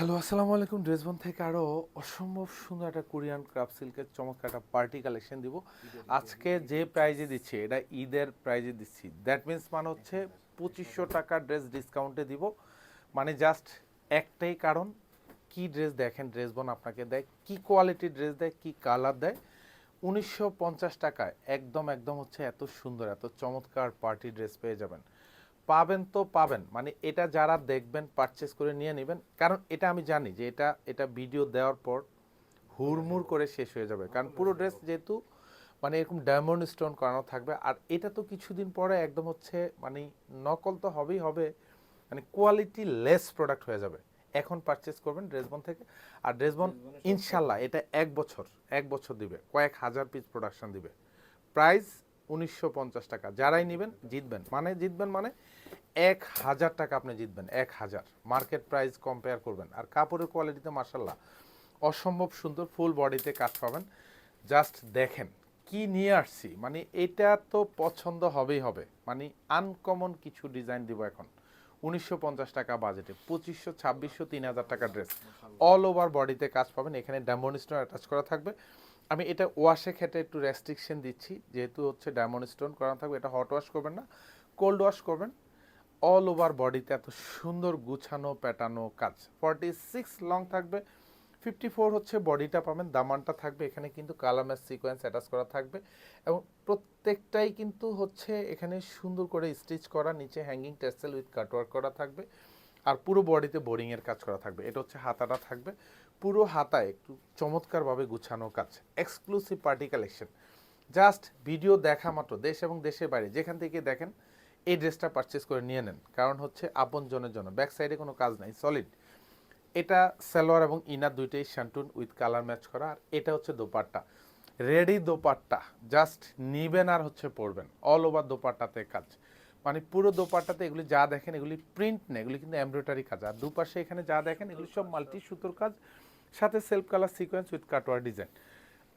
Hello, আসসালামু আলাইকুম। ড্রেসবন থেকে আরও অসম্ভব সুন্দর একটা কোরিয়ান ক্রাফট সিল্কের চমৎকার একটা পার্টি কালেকশন দিব। আজকে যে প্রাইজে দিচ্ছি এটা ঈদের প্রাইজে দিচ্ছি। দ্যাট মিন্স মানে হচ্ছে 2500 টাকা ড্রেস ডিসকাউন্টে দিব। মানে জাস্ট একটাই কারণ, কি ড্রেস দেখেন ড্রেসবন আপনাকে দেয়, কি কোয়ালিটির ড্রেস দেয়, কি কালার দেয়। 1950 টাকায় একদম একদম হচ্ছে এত সুন্দর এত চমৎকার পার্টি ড্রেস পেয়ে যাবেন। পাবেন তো পাবেন, মানে এটা যারা দেখবেন পারচেস করে নিয়ে নেবেন, কারণ এটা আমি জানি যে এটা এটা ভিডিও দেওয়ার পর হুড়মুড় করে শেষ হয়ে যাবে, কারণ পুরো ড্রেস যেহেতু মানে এরকম ডায়মন্ড স্টোন করানো থাকবে। আর এটা তো কিছুদিন পরে একদম হচ্ছে মানে নকল তো হবেই হবে, মানে কোয়ালিটি লেস প্রোডাক্ট হয়ে যাবে। এখন পারচেস করবেন ড্রেসবন থেকে। আর ড্রেসবন ইনশাল্লাহ এটা এক বছর দিবে, কয়েক হাজার পিস প্রোডাকশন দিবে। প্রাইস 1950 টাকা। যারাই নেবেন জিতবেন মানে 1000 টাকা আপনি জিতবেন, 1000। মার্কেট প্রাইস কম্পেয়ার করবেন। আর কাপড়ের কোয়ালিটিতে মার্শাল্লাহ অসম্ভব সুন্দর, ফুল বডিতে কাজ পাবেন। জাস্ট দেখেন কি নিয়ে আসছি, মানে এটা তো পছন্দ হবেই হবে। মানে আনকমন কিছু ডিজাইন দিব এখন 1950 টাকা বাজেটে, 2500, 2600, 3000 টাকা ড্রেস। অল ওভার বডিতে কাজ পাবেন। এখানে ডায়মন্ড স্টোন অ্যাটাচ করা থাকবে। আমি এটা ওয়াশে ক্ষেত্রে একটু রেস্ট্রিকশন দিচ্ছি, যেহেতু হচ্ছে ডায়মন্ড স্টোন করা থাকবে। এটা হট ওয়াশ করবেন না, কোল্ড ওয়াশ করবেন। অল ওভার বডিতে এত সুন্দর গুছানো প্যাটানো কাজ। 46 লং থাকবে, 54 হচ্ছে বডিটা পাবেন। দামানটা থাকবে এখানে কিন্তু কালার ম্যাচ সিকোয়েন্স অ্যাটাচ করা থাকবে, এবং প্রত্যেকটাই কিন্তু হচ্ছে এখানে সুন্দর করে স্টিচ করা, নিচে হ্যাঙ্গিং টেসেল উইথ কাটওয়ার্ক করা থাকবে। আর পুরো বডিতে বোরিংয়ের কাজ করা থাকবে। এটা হচ্ছে হাতাটা থাকবে, পুরো হাতায় একটু চমৎকারভাবে গুছানো কাজ। Exclusive party collection. Just video দেখা মাত্র দেশ এবং দেশের বাইরে যেখান থেকে দেখেন এই ড্রেসটা পারচেস করে নিয়ে নেন, কারণ হচ্ছে আপনজনের জন্য। ব্যাক সাইডে কোনো কাজ নাই, সলিড। এটা সালোয়ার এবং ইনার দুইটাই শান্টুন উইথ কালার ম্যাচ করা। আর এটা হচ্ছে দোপাট্টা, রেডি দোপাট্টা। জাস্ট নিবেন আর হচ্ছে পরবেন। অল ওভার দোপাট্টাতে কাজ, মানে পুরো দোপাট্টাতে এগুলি যা দেখেন এগুলি প্রিন্ট নেই, এগুলি কিন্তু এমব্রয়ডারি কাজ। আর দুপাশে এখানে যা দেখেন এগুলি সব মাল্টি সুতোর কাজ, সাথে self colour sequence with cutwork design.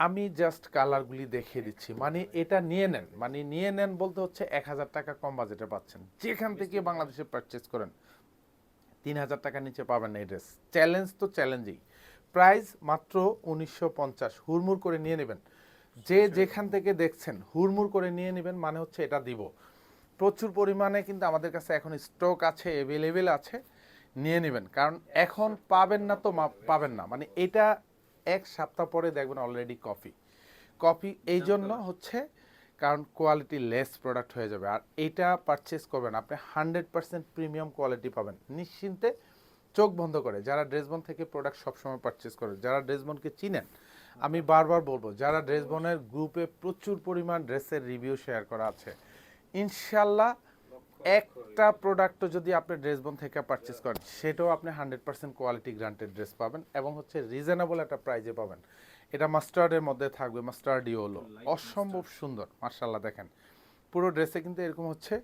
আমি জাস্ট কালারগুলি দেখিয়ে দিচ্ছি। মানে এটা নিয়ে নেন, মানে নিয়ে নেন বলতে হচ্ছে 1000 টাকা কম বাজেটে পাচ্ছেন। যেখান থেকে বাংলাদেশে পারচেস করেন 3000 টাকার নিচে পাবেন না এই ড্রেস। চ্যালেঞ্জ তো চ্যালেঞ্জই। প্রাইস মাত্র 1950। হুড়মুড় করে নিয়ে নেবেন, যে যেখান থেকে দেখছেন হুড়মুড় করে নিয়ে নেবেন। মানে হচ্ছে এটা দিব প্রচুর পরিমাণে, কিন্তু আমাদের কাছে এখন স্টক আছে, অ্যাভেলেবেল আছে। নিয়ে নেবেন, কারণ এখন পাবেন না তো পাবেন না। মানে এটা এক সপ্তাহ পরে দেখবেন অলরেডি কপি কপি। এই জন্য হচ্ছে কারণ কোয়ালিটি লেস প্রোডাক্ট হয়ে যাবে। আর এইটা পারচেস করবেন আপনি 100% প্রিমিয়াম কোয়ালিটি পাবেন নিশ্চিন্তে, চোখ বন্ধ করে। যারা ড্রেসবন থেকে প্রোডাক্ট সবসময় পারচেস করেন, যারা ড্রেসবনকে চিনেন, আমি বারবার বলবো, যারা ড্রেসবনের গ্রুপে প্রচুর পরিমাণ ড্রেসের রিভিউ শেয়ার করা আছে, ইনশাল্লাহ একটা প্রোডাক্টও যদি আপনি ড্রেসবন থেকে পারচেস করেন সেটাও আপনি 100% কোয়ালিটি গ্রান্টেড ড্রেস পাবেন, এবং হচ্ছে রিজনেবল একটা প্রাইজে পাবেন। এটা মাস্টার্ডের মধ্যে থাকবে, মাস্টার্ড ইয়েলো, অসম্ভব সুন্দর মার্শাল্লাহ। দেখেন পুরো ড্রেসে কিন্তু এরকম হচ্ছে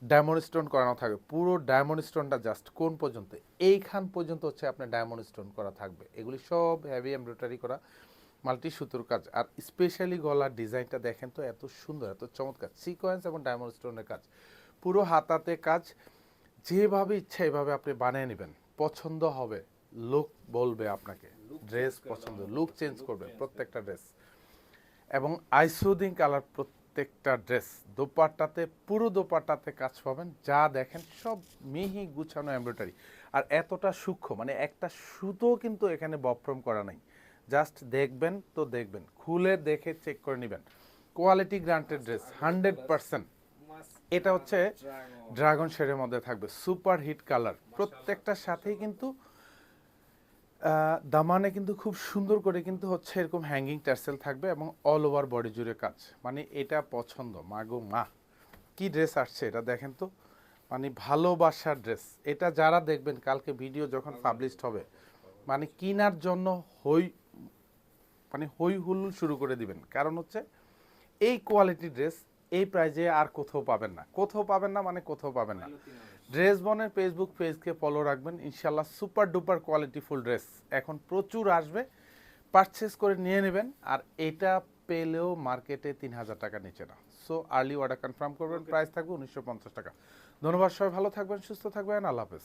ডায়মন্ড স্টোন করানো থাকবে। পুরো ডায়মন্ড স্টোনটা জাস্ট কোন পর্যন্ত, এইখান পর্যন্ত হচ্ছে আপনার ডায়মন্ড স্টোন করা থাকবে। এগুলি সব হেভি এমব্রয়ডারি করা, মাল্টি সুতোর কাজ। আর স্পেশালি গলার ডিজাইনটা দেখেন তো, এত সুন্দর এত চমৎকার, সিকোয়েন্স এবং ডায়মন্ড স্টোনের কাজ। পুরো হাতাতে কাজ। যেভাবে ইচ্ছা এভাবে আপনি বানিয়ে নেবেন, পছন্দ হবে। লুক বলবে আপনাকে, ড্রেস পছন্দ, লুক চেঞ্জ করবে প্রত্যেকটা ড্রেস। এবং আইসুদিং কালার প্রত্যেকটা ড্রেস। দোপাট্টাতে পুরো দোপাট্টাতে কাজ পাবেন, যা দেখেন সব মিহি গুছানো এমব্রয়ডারি। আর এতটা সূক্ষ্ম, মানে একটা সুতো কিন্তু এখানে বফ্রম করা নাই। জাস্ট দেখবেন তো দেখবেন, খুলে দেখে চেক করে নেবেন। Quality granted dress 100%। এটা হচ্ছে ড্রাগন শেডের মধ্যে থাকবে, সুপার হিট কালার। প্রত্যেকটার সাথেই কিন্তু দামানে কিন্তু খুব সুন্দর করে কিন্তু হচ্ছে এরকম হ্যাঙ্গিং টার্সেল থাকবে, এবং অল ওভার বডি জুড়ে কাজ। মানে এটা পছন্দ মাগো মা, কি ড্রেস আসছে এটা দেখেন তো, মানে ভালোবাসার ড্রেস। এটা যারা দেখবেন কালকে ভিডিও যখন পাবলিশড হবে, মানে কিনার জন্য হই হুল্লোড় শুরু করে দিবেন। কারণ হচ্ছে এই কোয়ালিটি ড্রেস এই প্রাইজে আর কোথাও পাবেন না, কোথাও পাবেন না, মানে কোথাও পাবেন না। ড্রেসবনের ফেসবুক পেজকে ফলো রাখবেন, ইনশাল্লাহ সুপার ডুপার কোয়ালিটিফুল ড্রেস এখন প্রচুর আসবে। পারচেস করে নিয়ে নেবেন। আর এটা পেলেও মার্কেটে 3000 টাকা নিচে না। সো আর্লি অর্ডার কনফার্ম করবেন, প্রাইস থাকবে 1950 টাকা। ধন্যবাদ, সবাই ভালো থাকবেন, সুস্থ থাকবেন, আল্লাহ হাফেজ।